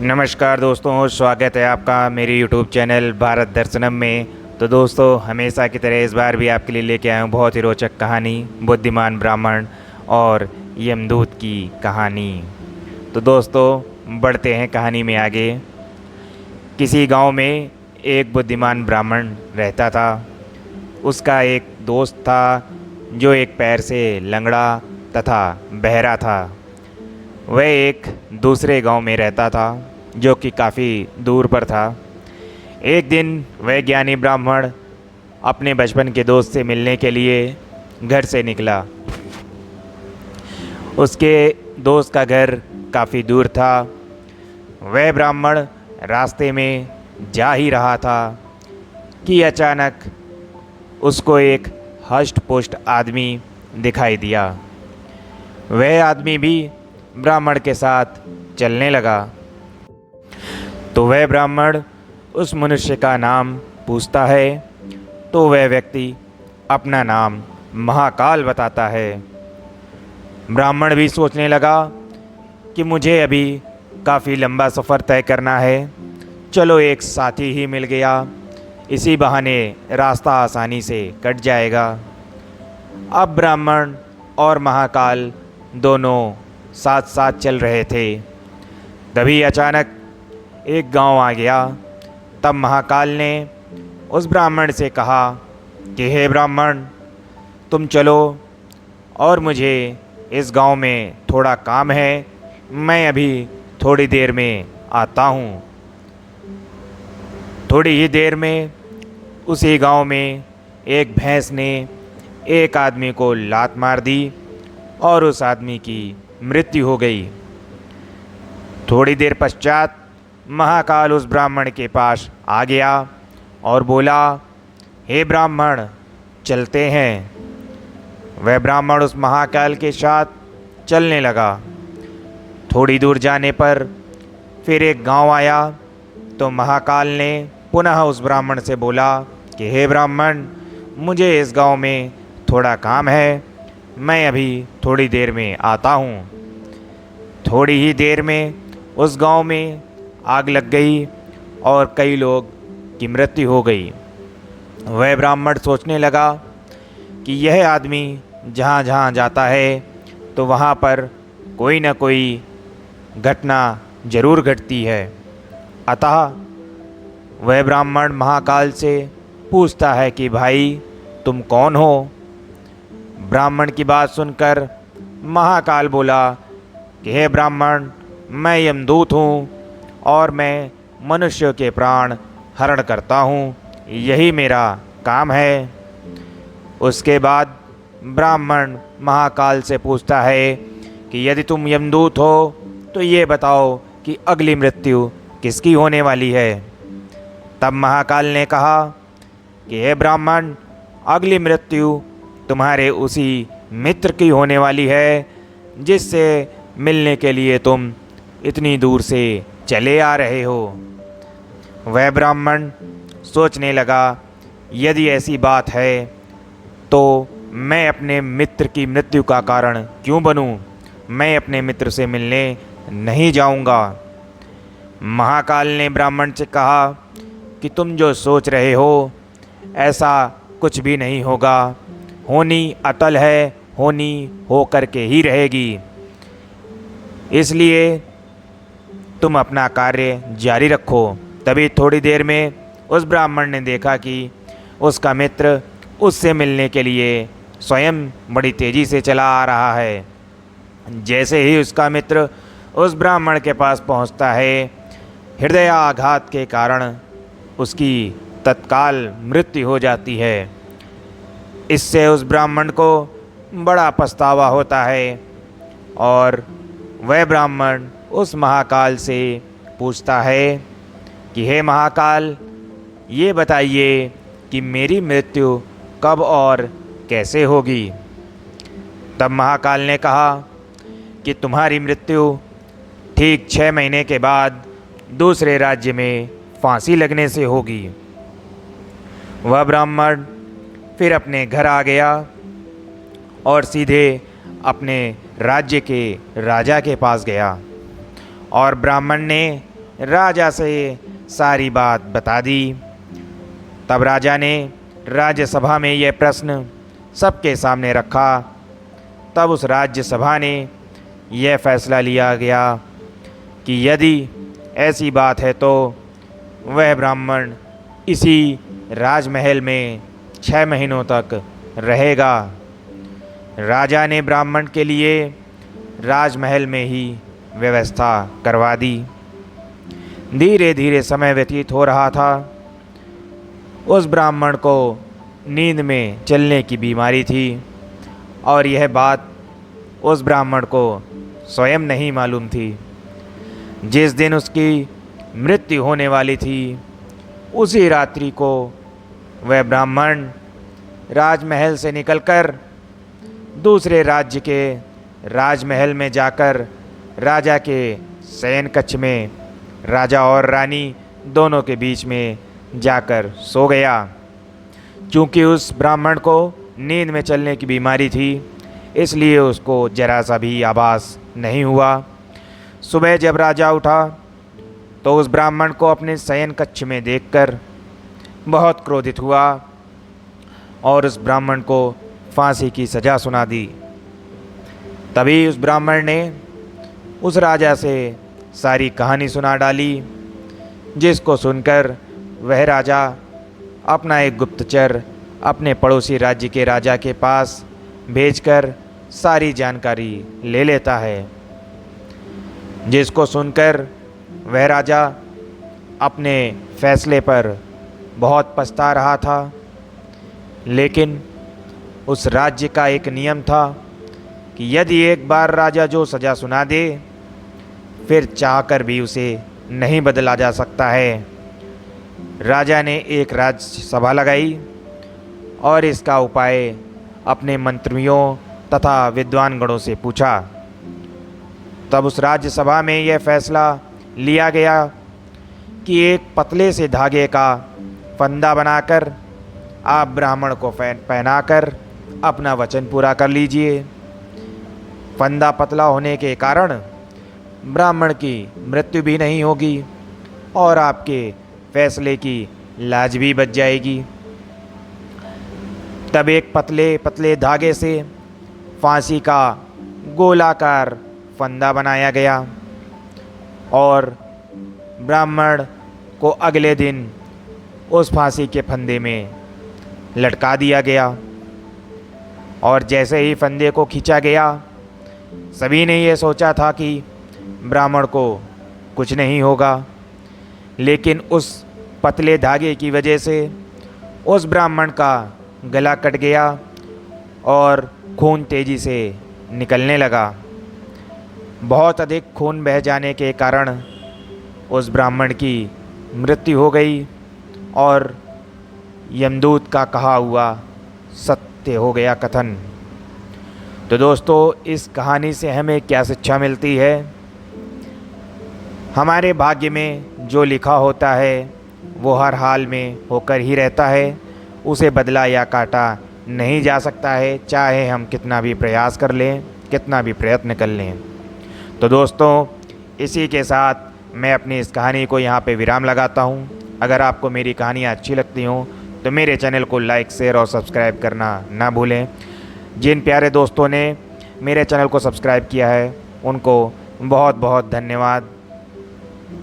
नमस्कार दोस्तों, स्वागत है आपका मेरे YouTube चैनल भारत दर्शनम में। तो दोस्तों, हमेशा की तरह इस बार भी आपके लिए लेके आया हूँ बहुत ही रोचक कहानी, बुद्धिमान ब्राह्मण और यमदूत की कहानी। तो दोस्तों, बढ़ते हैं कहानी में आगे। किसी गांव में एक बुद्धिमान ब्राह्मण रहता था। उसका एक दोस्त था जो एक पैर से लंगड़ा तथा बहरा था। वह एक दूसरे गांव में रहता था जो कि काफ़ी दूर पर था। एक दिन वह ज्ञानी ब्राह्मण अपने बचपन के दोस्त से मिलने के लिए घर से निकला। उसके दोस्त का घर काफ़ी दूर था। वह ब्राह्मण रास्ते में जा ही रहा था कि अचानक उसको एक हष्ट पुष्ट आदमी दिखाई दिया। वह आदमी भी ब्राह्मण के साथ चलने लगा। तो वह ब्राह्मण उस मनुष्य का नाम पूछता है तो वह व्यक्ति अपना नाम महाकाल बताता है। ब्राह्मण भी सोचने लगा कि मुझे अभी काफ़ी लंबा सफ़र तय करना है, चलो एक साथी ही मिल गया, इसी बहाने रास्ता आसानी से कट जाएगा। अब ब्राह्मण और महाकाल दोनों साथ साथ चल रहे थे। तभी अचानक एक गांव आ गया। तब महाकाल ने उस ब्राह्मण से कहा कि हे ब्राह्मण, तुम चलो और मुझे इस गांव में थोड़ा काम है, मैं अभी थोड़ी देर में आता हूँ। थोड़ी ही देर में उसी गांव में एक भैंस ने एक आदमी को लात मार दी और उस आदमी की मृत्यु हो गई। थोड़ी देर पश्चात महाकाल उस ब्राह्मण के पास आ गया और बोला, हे ब्राह्मण, चलते हैं। वह ब्राह्मण उस महाकाल के साथ चलने लगा। थोड़ी दूर जाने पर फिर एक गांव आया। तो महाकाल ने पुनः उस ब्राह्मण से बोला कि हे ब्राह्मण, मुझे इस गांव में थोड़ा काम है, मैं अभी थोड़ी देर में आता हूँ। थोड़ी ही देर में उस गांव में आग लग गई और कई लोग की मृत्यु हो गई। वह ब्राह्मण सोचने लगा कि यह आदमी जहाँ जहाँ जाता है तो वहाँ पर कोई न कोई घटना जरूर घटती है। अतः वह ब्राह्मण महाकाल से पूछता है कि भाई, तुम कौन हो? ब्राह्मण की बात सुनकर महाकाल बोला कि हे ब्राह्मण, मैं यमदूत हूँ और मैं मनुष्य के प्राण हरण करता हूँ, यही मेरा काम है। उसके बाद ब्राह्मण महाकाल से पूछता है कि यदि तुम यमदूत हो तो ये बताओ कि अगली मृत्यु किसकी होने वाली है। तब महाकाल ने कहा कि हे ब्राह्मण, अगली मृत्यु तुम्हारे उसी मित्र की होने वाली है जिससे मिलने के लिए तुम इतनी दूर से चले आ रहे हो। वह ब्राह्मण सोचने लगा, यदि ऐसी बात है तो मैं अपने मित्र की मृत्यु का कारण क्यों बनूं? मैं अपने मित्र से मिलने नहीं जाऊंगा। महाकाल ने ब्राह्मण से कहा कि तुम जो सोच रहे हो ऐसा कुछ भी नहीं होगा। होनी अटल है, होनी हो करके ही रहेगी। इसलिए तुम अपना कार्य जारी रखो। तभी थोड़ी देर में उस ब्राह्मण ने देखा कि उसका मित्र उससे मिलने के लिए स्वयं बड़ी तेज़ी से चला आ रहा है। जैसे ही उसका मित्र उस ब्राह्मण के पास पहुंचता है, हृदयाघात के कारण उसकी तत्काल मृत्यु हो जाती है। इससे उस ब्राह्मण को बड़ा पछतावा होता है और वह ब्राह्मण उस महाकाल से पूछता है कि हे महाकाल, ये बताइए कि मेरी मृत्यु कब और कैसे होगी। तब महाकाल ने कहा कि तुम्हारी मृत्यु ठीक 6 महीने के बाद दूसरे राज्य में फांसी लगने से होगी। वह ब्राह्मण फिर अपने घर आ गया और सीधे अपने राज्य के राजा के पास गया और ब्राह्मण ने राजा से सारी बात बता दी। तब राजा ने राज्यसभा में यह प्रश्न सबके सामने रखा। तब उस राज्यसभा ने यह फैसला लिया गया कि यदि ऐसी बात है तो वह ब्राह्मण इसी राजमहल में 6 महीनों तक रहेगा। राजा ने ब्राह्मण के लिए राजमहल में ही व्यवस्था करवा दी। धीरे धीरे समय व्यतीत हो रहा था। उस ब्राह्मण को नींद में चलने की बीमारी थी और यह बात उस ब्राह्मण को स्वयं नहीं मालूम थी। जिस दिन उसकी मृत्यु होने वाली थी उसी रात्रि को वह ब्राह्मण राजमहल से निकलकर दूसरे राज्य के राजमहल में जाकर राजा के शयन कक्ष में राजा और रानी दोनों के बीच में जाकर सो गया। चूँकि उस ब्राह्मण को नींद में चलने की बीमारी थी इसलिए उसको जरा सा भी आभास नहीं हुआ। सुबह जब राजा उठा तो उस ब्राह्मण को अपने शयन कक्ष में देखकर बहुत क्रोधित हुआ और उस ब्राह्मण को फांसी की सज़ा सुना दी। तभी उस ब्राह्मण ने उस राजा से सारी कहानी सुना डाली, जिसको सुनकर वह राजा अपना एक गुप्तचर अपने पड़ोसी राज्य के राजा के पास भेजकर सारी जानकारी ले लेता है। जिसको सुनकर वह राजा अपने फैसले पर बहुत पछता रहा था, लेकिन उस राज्य का एक नियम था कि यदि एक बार राजा जो सज़ा सुना दे फिर चाहकर भी उसे नहीं बदला जा सकता है। राजा ने एक राज्यसभा लगाई और इसका उपाय अपने मंत्रियों तथा विद्वानगणों से पूछा। तब उस राज्यसभा में यह फैसला लिया गया कि एक पतले से धागे का फंदा बनाकर आप ब्राह्मण को पहनाकर अपना वचन पूरा कर लीजिए। फंदा पतला होने के कारण ब्राह्मण की मृत्यु भी नहीं होगी और आपके फैसले की लाज भी बच जाएगी। तब एक पतले पतले धागे से फांसी का गोलाकार फंदा बनाया गया और ब्राह्मण को अगले दिन उस फांसी के फंदे में लटका दिया गया। और जैसे ही फंदे को खींचा गया सभी ने यह सोचा था कि ब्राह्मण को कुछ नहीं होगा, लेकिन उस पतले धागे की वजह से उस ब्राह्मण का गला कट गया और खून तेज़ी से निकलने लगा। बहुत अधिक खून बह जाने के कारण उस ब्राह्मण की मृत्यु हो गई और यमदूत का कहा हुआ सत्य हो गया कथन। तो दोस्तों, इस कहानी से हमें क्या शिक्षा मिलती है? हमारे भाग्य में जो लिखा होता है वो हर हाल में होकर ही रहता है, उसे बदला या काटा नहीं जा सकता है, चाहे हम कितना भी प्रयास कर लें, कितना भी प्रयत्न कर लें। तो दोस्तों, इसी के साथ मैं अपनी इस कहानी को यहाँ पे विराम लगाता हूँ। अगर आपको मेरी कहानियाँ अच्छी लगती हों तो मेरे चैनल को लाइक, शेयर और सब्सक्राइब करना ना भूलें। जिन प्यारे दोस्तों ने मेरे चैनल को सब्सक्राइब किया है उनको बहुत बहुत धन्यवाद।